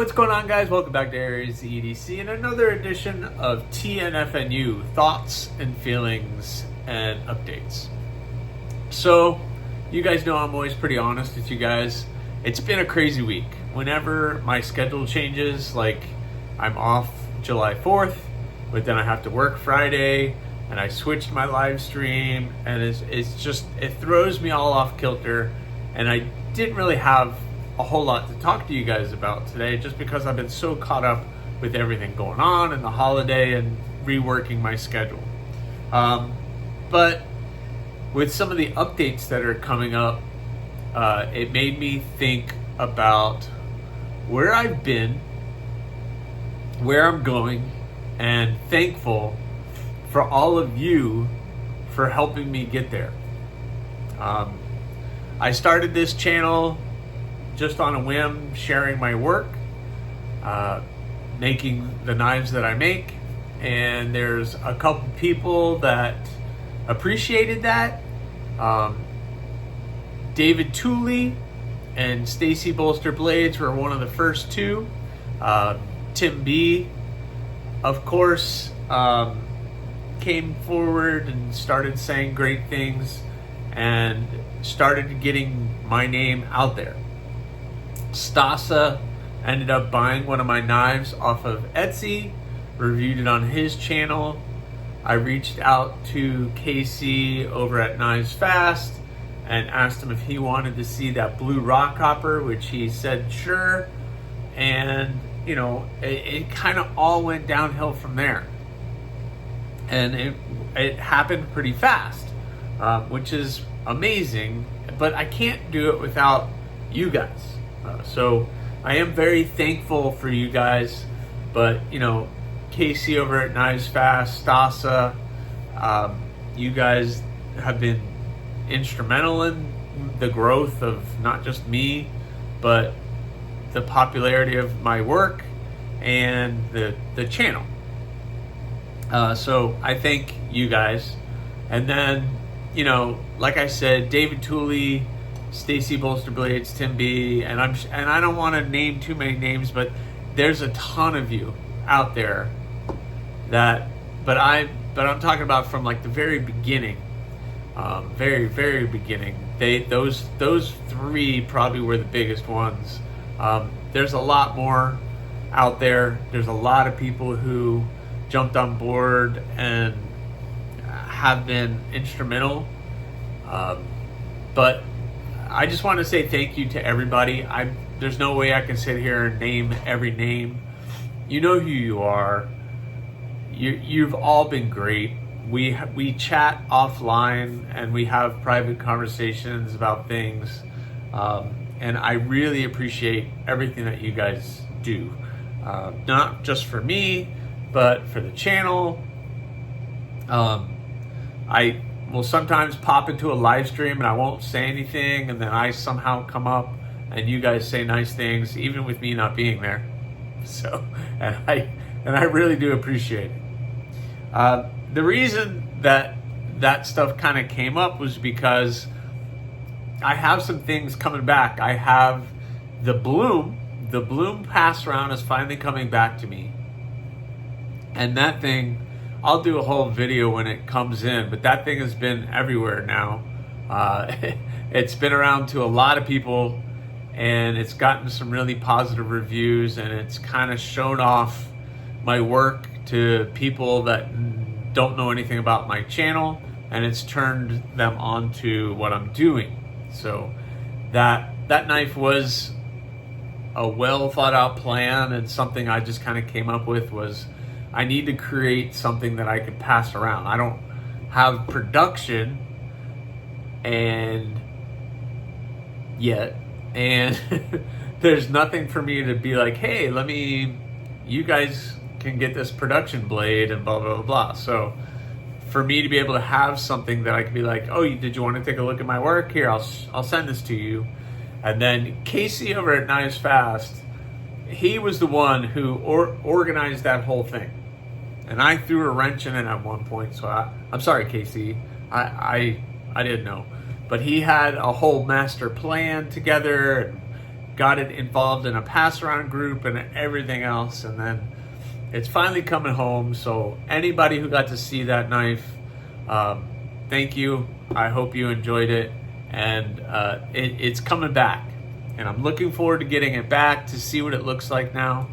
what's going on, guys? Welcome back to AriesEDC and another edition of TNFNU, thoughts and feelings and updates. So, you guys know I'm always pretty honest with you guys. It's been a crazy week. Whenever my schedule changes, like I'm off July 4th, but then I have to work Friday, and I switched my live stream, and it throws me all off kilter, and I didn't really have a whole lot to talk to you guys about today, just because I've been so caught up with everything going on and the holiday and reworking my schedule. But with some of the updates that are coming up, it made me think about where I've been, where I'm going, and thankful for all of you for helping me get there. I started this channel just on a whim, sharing my work, making the knives that I make, and there's a couple people that appreciated that. David Tooley and Stacy Bolster Blades were one of the first two. Tim B, of course, came forward and started saying great things and started getting my name out there. Stasa ended up buying one of my knives off of Etsy, reviewed it on his channel. I reached out to Casey over at Knives Fast and asked him if he wanted to see that blue rock hopper, which he said sure. And you know, it kind of all went downhill from there, and it happened pretty fast, which is amazing. But I can't do it without you guys. So I am very thankful for you guys, but you know, Casey over at Knives Fast, Stasa, you guys have been instrumental in the growth of not just me, but the popularity of my work and the channel. So I thank you guys. And then, you know, like I said, David Tooley, Stacy Bolster Blades, Tim B, and I don't want to name too many names, but there's a ton of you out there that, but I'm talking about from like the very beginning, very beginning. Those three probably were the biggest ones. There's a lot more out there. There's a lot of people who jumped on board and have been instrumental. But I just want to say thank you to everybody. There's no way I can sit here and name every name. You know who you are. You've all been great. We chat offline and we have private conversations about things. And I really appreciate everything that you guys do. Not just for me, but for the channel. I will sometimes pop into a live stream and I won't say anything, and then I somehow come up and you guys say nice things, even with me not being there. So, and I really do appreciate it. The reason that stuff kind of came up was because I have some things coming back. I have the bloom pass around is finally coming back to me. And that thing, I'll do a whole video when it comes in, but that thing has been everywhere now. It's been around to a lot of people, and it's gotten some really positive reviews, and it's kind of shown off my work to people that don't know anything about my channel, and it's turned them on to what I'm doing. So that knife was a well thought out plan, and something I just kind of came up with was I need to create something that I could pass around. I don't have production yet, and there's nothing for me to be like, hey, you guys can get this production blade and blah, blah, blah, blah. So for me to be able to have something that I could be like, oh, did you want to take a look at my work? Here, I'll send this to you. And then Casey over at Knives Fast, he was the one who organized that whole thing. And I threw a wrench in it at one point, so I'm sorry, Casey. I didn't know. But he had a whole master plan together and got it involved in a pass around group and everything else, and then it's finally coming home. So anybody who got to see that knife, thank you. I hope you enjoyed it, and it's coming back, and I'm looking forward to getting it back to see what it looks like now.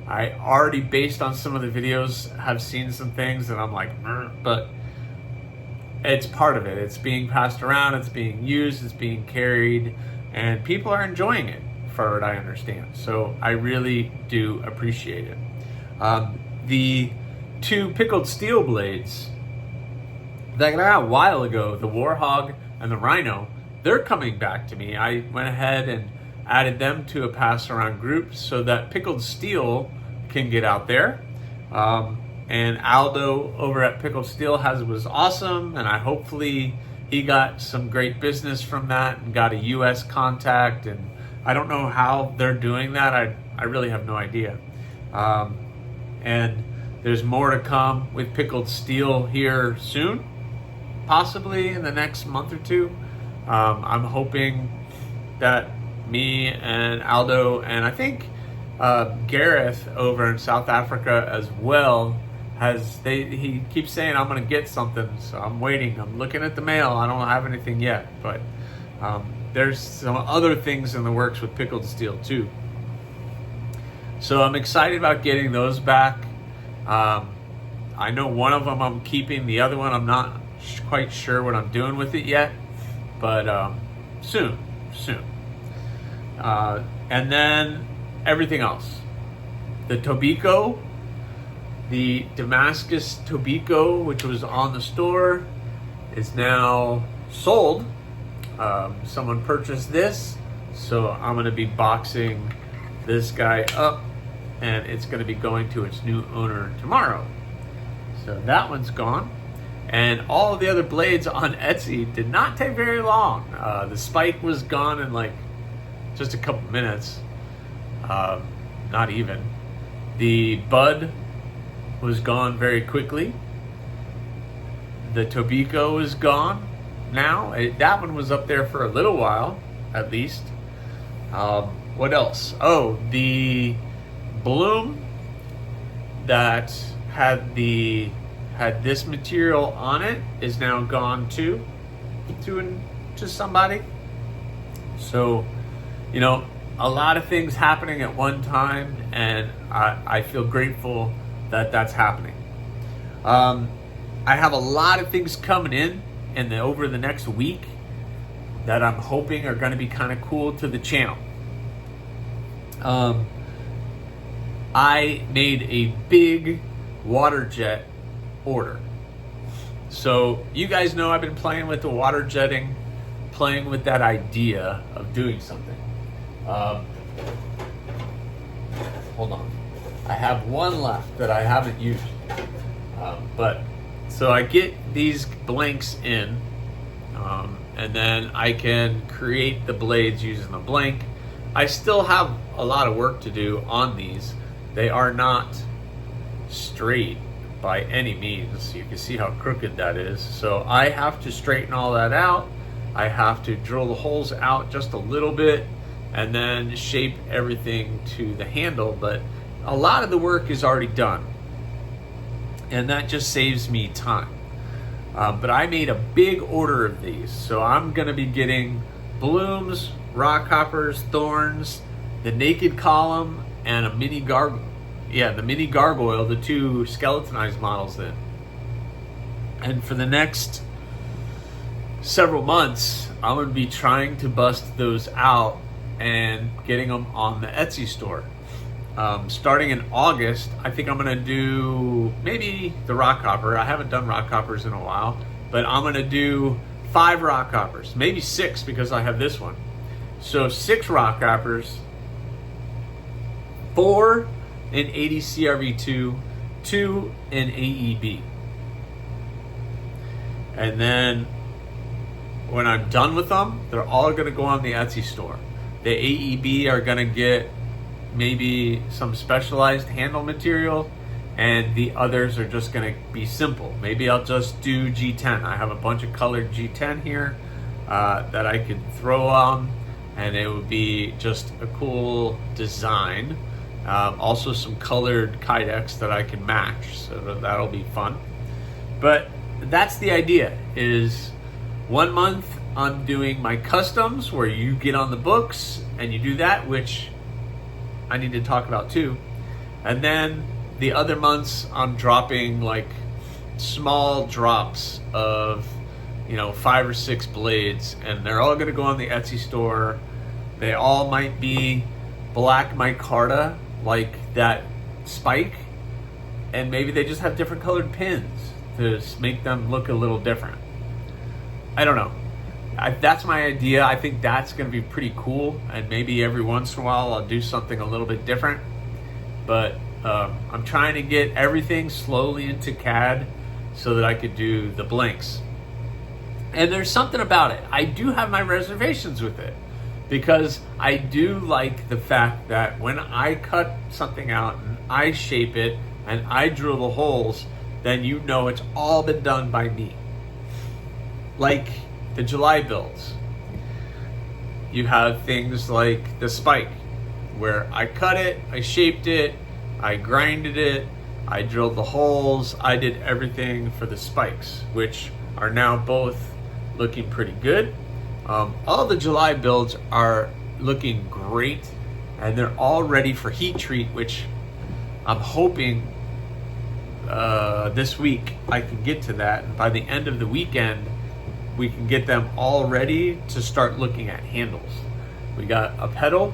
I already, based on some of the videos, have seen some things and I'm like, but it's part of it. It's being passed around, it's being used, it's being carried, and people are enjoying it, for what I understand. So I really do appreciate it. The two pickled steel blades that I got a while ago, the Warhog and the Rhino, they're coming back to me. I went ahead and added them to a pass around group so that pickled steel can get out there. And Aldo over at Pickled Steel was awesome, and hopefully he got some great business from that and got a US contact, and I don't know how they're doing that. I really have no idea. And there's more to come with Pickled Steel here soon, possibly in the next month or two. I'm hoping that me and Aldo, and I think Gareth over in South Africa as well, he keeps saying I'm gonna get something, so I'm waiting. I'm looking at the mail. I don't have anything yet, but there's some other things in the works with Pickled Steel too. So I'm excited about getting those back. I know one of them I'm keeping, the other one I'm not quite sure what I'm doing with it yet, but soon. And then everything else. The Tobiko, the Damascus Tobiko, which was on the store, is now sold. Someone purchased this, so I'm going to be boxing this guy up, and it's going to be going to its new owner tomorrow. So that one's gone. And all of the other blades on Etsy did not take very long. The spike was gone in like just a couple minutes. Not even. The bud was gone very quickly. The Tobiko is gone now. That one was up there for a little while, at least. What else? Oh, the bloom that had this material on it is now gone too, to somebody. So, you know, a lot of things happening at one time, and I feel grateful that that's happening. I have a lot of things coming in over the next week that I'm hoping are going to be kind of cool to the channel. I made a big water jet order. So you guys know I've been playing with the water jetting, playing with that idea of doing something. Hold on. I have one left that I haven't used. But so I get these blanks in, and then I can create the blades using the blank. I still have a lot of work to do on these. They are not straight by any means. You can see how crooked that is. So I have to straighten all that out. I have to drill the holes out just a little bit and then shape everything to the handle. But a lot of the work is already done, and that just saves me time. But I made a big order of these. So I'm gonna be getting blooms, rock hoppers, thorns, the naked column, and a mini gargoyle. Yeah, the mini gargoyle, the two skeletonized models then. And for the next several months, I'm going to be trying to bust those out and getting them on the Etsy store. Starting in August, I think I'm going to do maybe the rock hopper. I haven't done rock hoppers in a while, but I'm going to do 5 rock hoppers, maybe 6 because I have this one. So 6 rock hoppers, 4 in ADCRV2, 2 in AEB. And then when I'm done with them, they're all going to go on the Etsy store. The AEB are going to get maybe some specialized handle material, and the others are just going to be simple. Maybe I'll just do G10. I have a bunch of colored G10 here that I could throw on, and it would be just a cool design. Also some colored kydex that I can match, so that'll be fun. But that's the idea, is 1 month I'm doing my customs where you get on the books and you do that, which I need to talk about too. And then the other months I'm dropping like small drops of, 5 or 6 blades, and they're all gonna go on the Etsy store. They all might be black micarta, like that spike, and maybe they just have different colored pins to make them look a little different. I don't know. That's my idea. I think that's going to be pretty cool, and maybe every once in a while I'll do something a little bit different. But I'm trying to get everything slowly into CAD so that I could do the blanks. And there's something about it. I do have my reservations with it, because I do like the fact that when I cut something out and I shape it and I drill the holes, then it's all been done by me. Like the July builds, you have things like the spike, where I cut it, I shaped it, I grinded it, I drilled the holes, I did everything for the spikes, which are now both looking pretty good. All the July builds are looking great, and they're all ready for heat treat, which I'm hoping this week I can get to that, and by the end of the weekend we can get them all ready to start looking at handles. We got a pedal.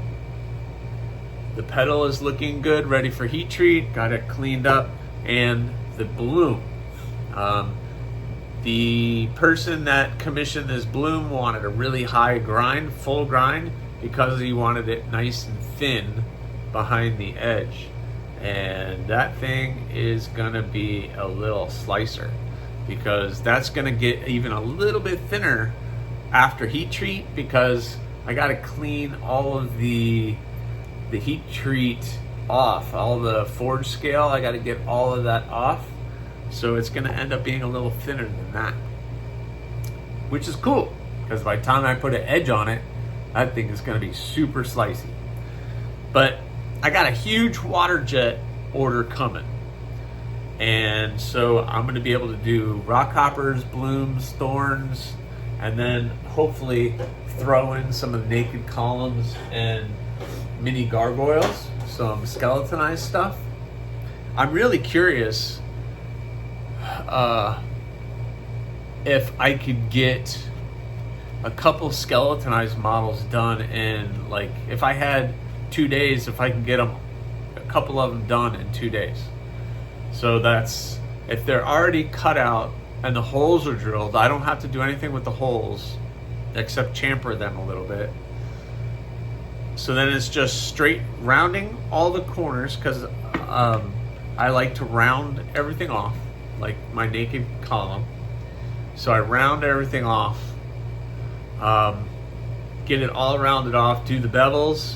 The pedal is looking good, ready for heat treat, got it cleaned up, and the bloom. The person that commissioned this bloom wanted a really high grind, full grind, because he wanted it nice and thin behind the edge. And that thing is gonna be a little slicer, because that's gonna get even a little bit thinner after heat treat, because I gotta clean all of the heat treat off, all the forge scale, I gotta get all of that off. So it's gonna end up being a little thinner than that, which is cool, because by the time I put an edge on it, that thing is gonna be super slicey. But I got a huge water jet order coming, and so I'm going to be able to do rock hoppers, blooms, thorns, and then hopefully throw in some of the naked columns and mini gargoyles, some skeletonized stuff. I'm really curious if I could get a couple skeletonized models done in, like, if I had 2 days, if I can get them, a couple of them done in 2 days. So that's, if they're already cut out and the holes are drilled, I don't have to do anything with the holes except chamfer them a little bit. So then it's just straight rounding all the corners, because I like to round everything off, like my naked column. So I round everything off, get it all rounded off, do the bevels,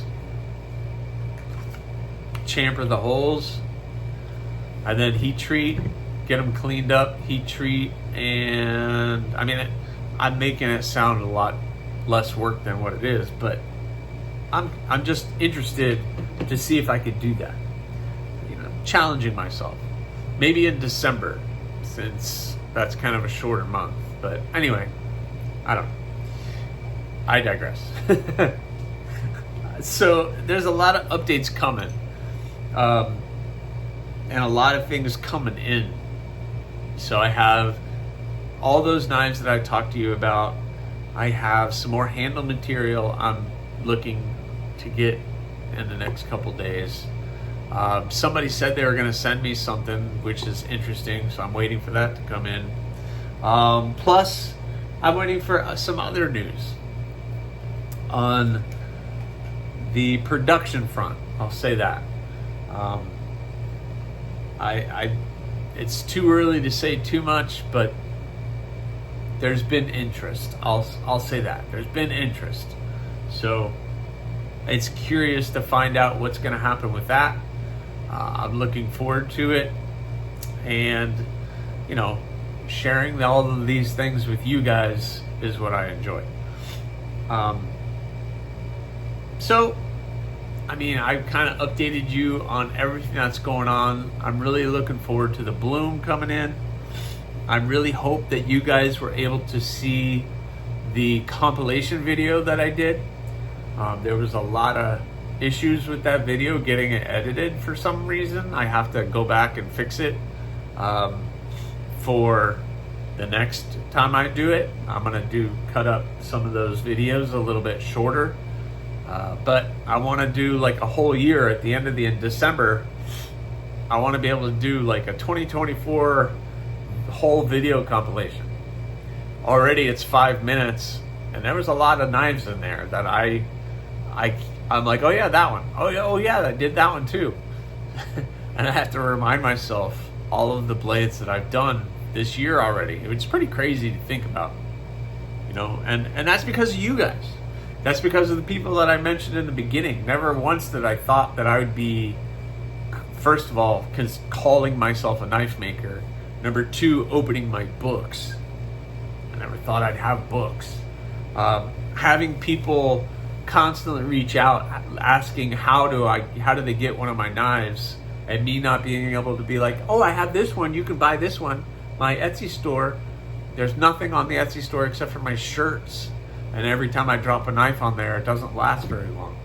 chamfer the holes, and then heat treat, get them cleaned up, heat treat, and I mean, I'm making it sound a lot less work than what it is, but I'm just interested to see if I could do that. Challenging myself. Maybe in December, since that's kind of a shorter month. But anyway, I don't know. I digress. So there's a lot of updates coming, and a lot of things coming in. So I have all those knives that I talked to you about. I have some more handle material I'm looking to get in the next couple days. Somebody said they were going to send me something, which is interesting, so I'm waiting for that to come in. Plus, I'm waiting for some other news on the production front. I'll say that. It's too early to say too much, but there's been interest. I'll say that. There's been interest. So it's curious to find out what's going to happen with that. I'm looking forward to it, and sharing all of these things with you guys is what I enjoy. So, I mean, I've kind of updated you on everything that's going on. I'm really looking forward to the bloom coming in. I really hope that you guys were able to see the compilation video that I did. There was a lot of issues with that video getting it edited for some reason. I have to go back and fix it for the next time I do it. I'm gonna cut up some of those videos a little bit shorter. But I want to do like a whole year at the end of December. I want to be able to do like a 2024 whole video compilation. Already it's 5 minutes, and there was a lot of knives in there that I'm like, oh yeah, that one. Oh yeah, I did that one too. And I have to remind myself all of the blades that I've done this year already. It's pretty crazy to think about, you know, and that's because of you guys. That's because of the people that I mentioned in the beginning. Never once did I thought that I would be, first of all, calling myself a knife maker. Number two, opening my books. I never thought I'd have books. Having people constantly reach out asking how do they get one of my knives, and me not being able to be like, oh, I have this one, you can buy this one. My Etsy store, there's nothing on the Etsy store except for my shirts. And every time I drop a knife on there, it doesn't last very long.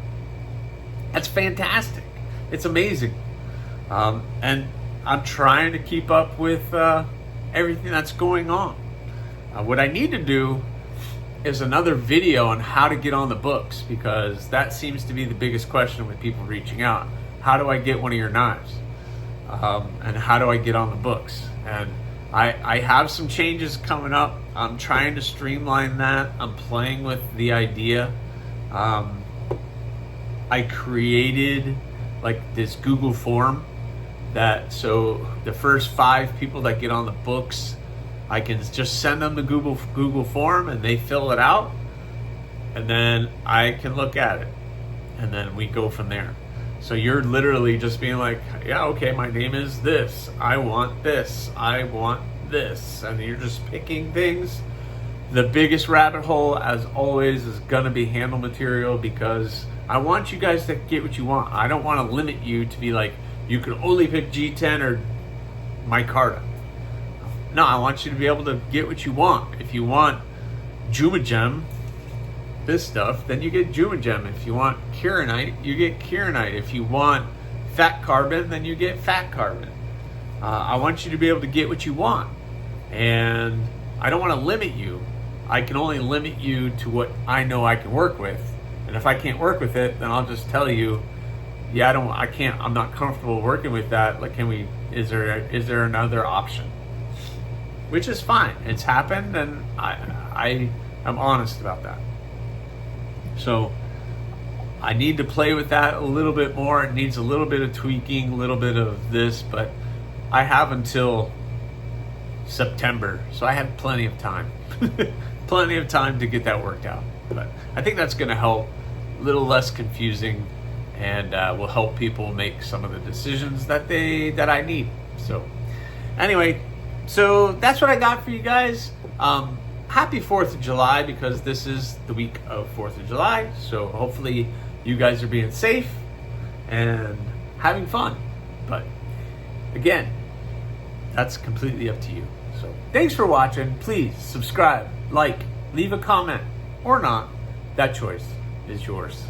That's fantastic. It's amazing. And I'm trying to keep up with everything that's going on. What I need to do is another video on how to get on the books, because that seems to be the biggest question with people reaching out. How do I get one of your knives? And how do I get on the books? And I have some changes coming up. I'm trying to streamline that. I'm playing with the idea. I created like this Google form so the first 5 people that get on the books, I can just send them the Google form and they fill it out, and then I can look at it, and then we go from there. So you're literally just being like, yeah, okay, my name is this. I want this. I want this. And you're just picking things. The biggest rabbit hole, as always, is going to be handle material, because I want you guys to get what you want. I don't want to limit you to be like, you can only pick G10 or micarta. No, I want you to be able to get what you want. If you want Jumagem, this stuff, then you get Jumagem. If you want Kieranite, you get Kieranite. If you want fat carbon, then you get fat carbon. I want you to be able to get what you want, and I don't want to limit you. I can only limit you to what I know I can work with, and if I can't work with it, then I'll just tell you, yeah, I can't. I'm not comfortable working with that. Like, is there another option? Which is fine. It's happened, and I'm honest about that. So I need to play with that a little bit more. It needs a little bit of tweaking, a little bit of this, but I have until September, so I have plenty of time. Plenty of time to get that worked out. But I think that's going to help, a little less confusing, and will help people make some of the decisions that I need. So anyway, so that's what I got for you guys. Happy 4th of July, because this is the week of 4th of July. So hopefully you guys are being safe and having fun. But again, that's completely up to you. So thanks for watching. Please subscribe, like, leave a comment, or not. That choice is yours.